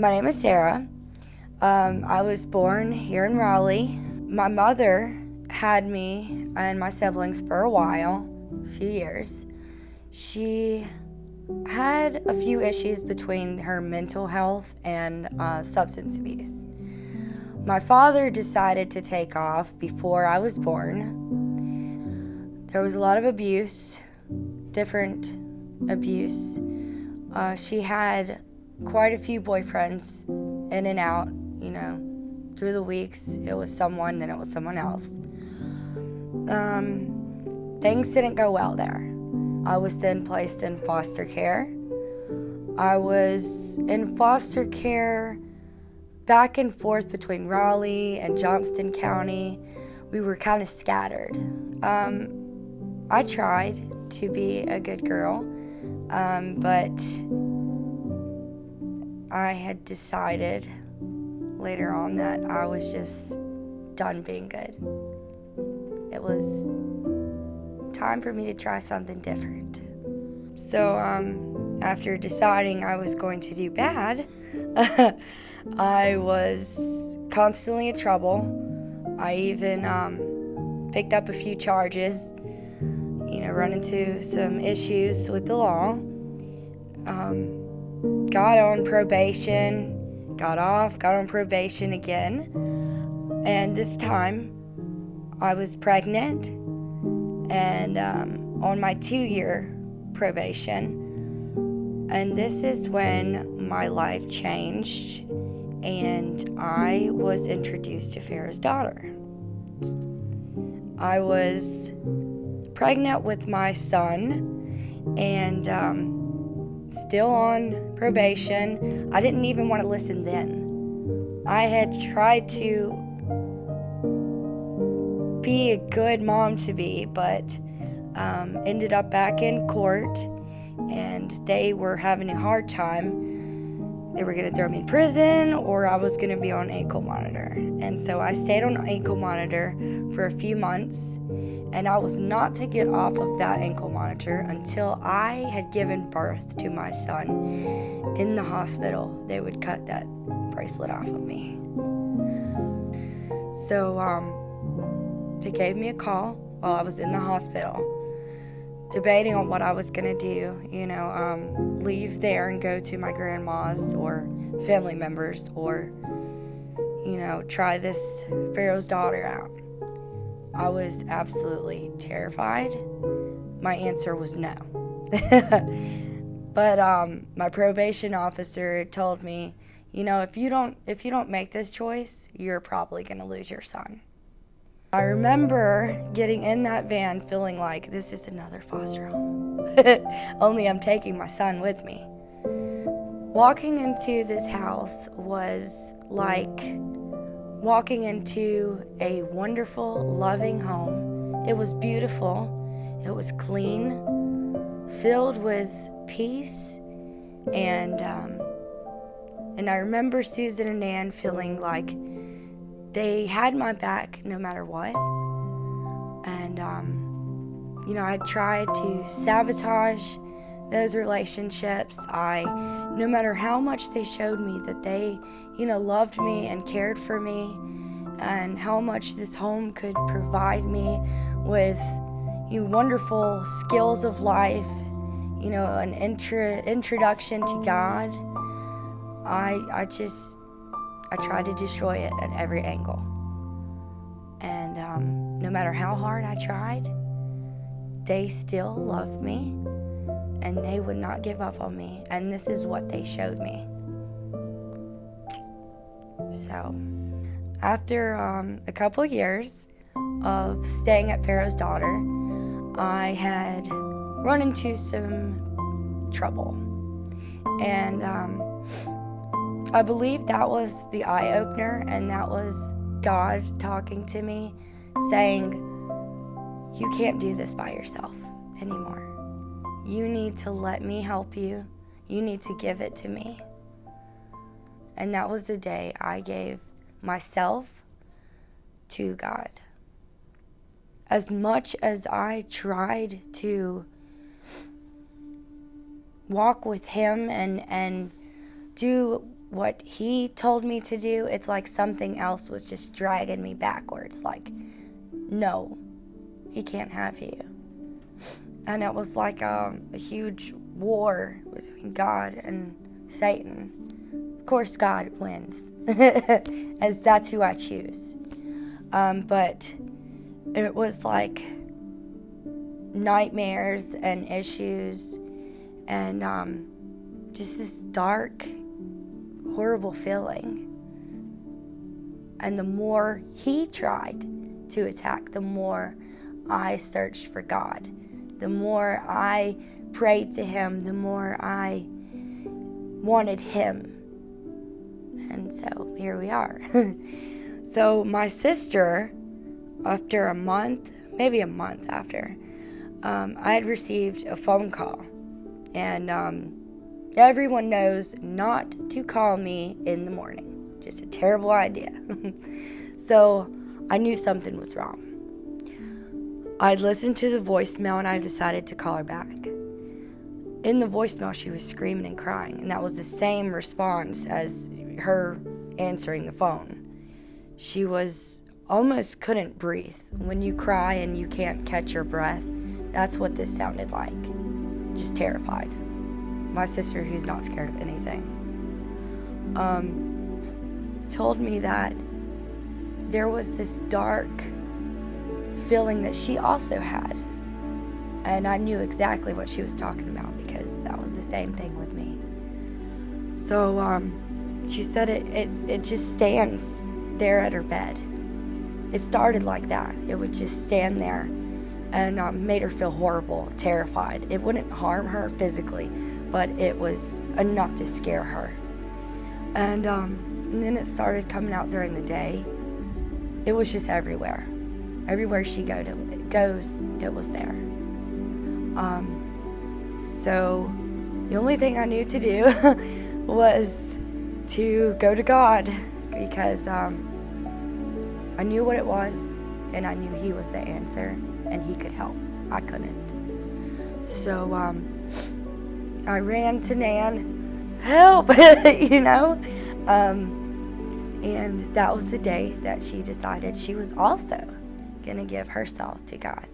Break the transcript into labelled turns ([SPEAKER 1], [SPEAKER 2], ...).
[SPEAKER 1] My name is Sarah. I was born here in Raleigh. My mother had me and my siblings for a while, a few years. She had a few issues between her mental health and substance abuse. My father decided to take off before I was born. There was a lot of abuse, different abuse. She had quite a few boyfriends in and out, through the weeks. It was someone, then it was someone else. Things didn't go well there. I was then placed in foster care. I was in foster care back and forth between Raleigh and Johnston County. We were kind of scattered. I tried to be a good girl, but I had decided later on that I was just done being good. It was time for me to try something different. So after deciding I was going to do bad, I was constantly in trouble. I even picked up a few charges, run into some issues with the law. Got on probation, got off, got on probation again, and this time I was pregnant and on my 2-year probation, and this is when my life changed and I was introduced to Pharaoh's daughter. I was pregnant with my son and still on probation. I didn't even want to listen then. I had tried to be a good mom to be, but ended up back in court, and they were having a hard time. They were going to throw me in prison, or I was going to be on ankle monitor. And so I stayed on ankle monitor for a few months, and I was not to get off of that ankle monitor until I had given birth to my son in the hospital. They would cut that bracelet off of me. So they gave me a call while I was in the hospital, debating on what I was going to do, leave there and go to my grandma's or family members, or, try this Pharaoh's daughter out. I was absolutely terrified. My answer was no. But my probation officer told me, if you don't make this choice, you're probably going to lose your son. I remember getting in that van feeling like this is another foster home. Only I'm taking my son with me. Walking into this house was like walking into a wonderful, loving home. It was beautiful. It was clean, filled with peace, and I remember Susan and Nan feeling like they had my back no matter what. And I tried to sabotage those relationships. No matter how much they showed me that they, loved me and cared for me, and how much this home could provide me with wonderful skills of life, an introduction to God, I tried to destroy it at every angle. And no matter how hard I tried, they still loved me, and they would not give up on me. And this is what they showed me. So, after a couple years of staying at Pharaoh's daughter, I had run into some trouble. And I believe that was the eye-opener, and that was God talking to me, saying, you can't do this by yourself anymore. You need to let me help you. You need to give it to me. And that was the day I gave myself to God. As much as I tried to walk with Him and do what he told me to do, it's like something else was just dragging me backwards. Like, no, he can't have you. And it was like a huge war between God and Satan. Of course, God wins, as that's who I choose. But it was like nightmares and issues and just this dark, horrible feeling. And the more he tried to attack, the more I searched for God. The more I prayed to him, the more I wanted him. And so here we are. So my sister, after a month, maybe a month after, I had received a phone call. And everyone knows not to call me in the morning. Just a terrible idea. So I knew something was wrong. I'd listened to the voicemail and I decided to call her back. In the voicemail, she was screaming and crying, and that was the same response as her answering the phone. She was almost couldn't breathe. When you cry and you can't catch your breath, that's what this sounded like. Just terrified. My sister, who's not scared of anything, told me that there was this dark feeling that she also had. And I knew exactly what she was talking about because that was the same thing with me. So she said it just stands there at her bed. It started like that. It would just stand there and made her feel horrible, terrified. It wouldn't harm her physically, but it was enough to scare her. And then it started coming out during the day. It was just everywhere. Everywhere she goes, it was there. So the only thing I knew to do was to go to God because I knew what it was and I knew he was the answer and he could help. I couldn't. So I ran to Nan, help, you know? And that was the day that she decided she was also going to give herself to God.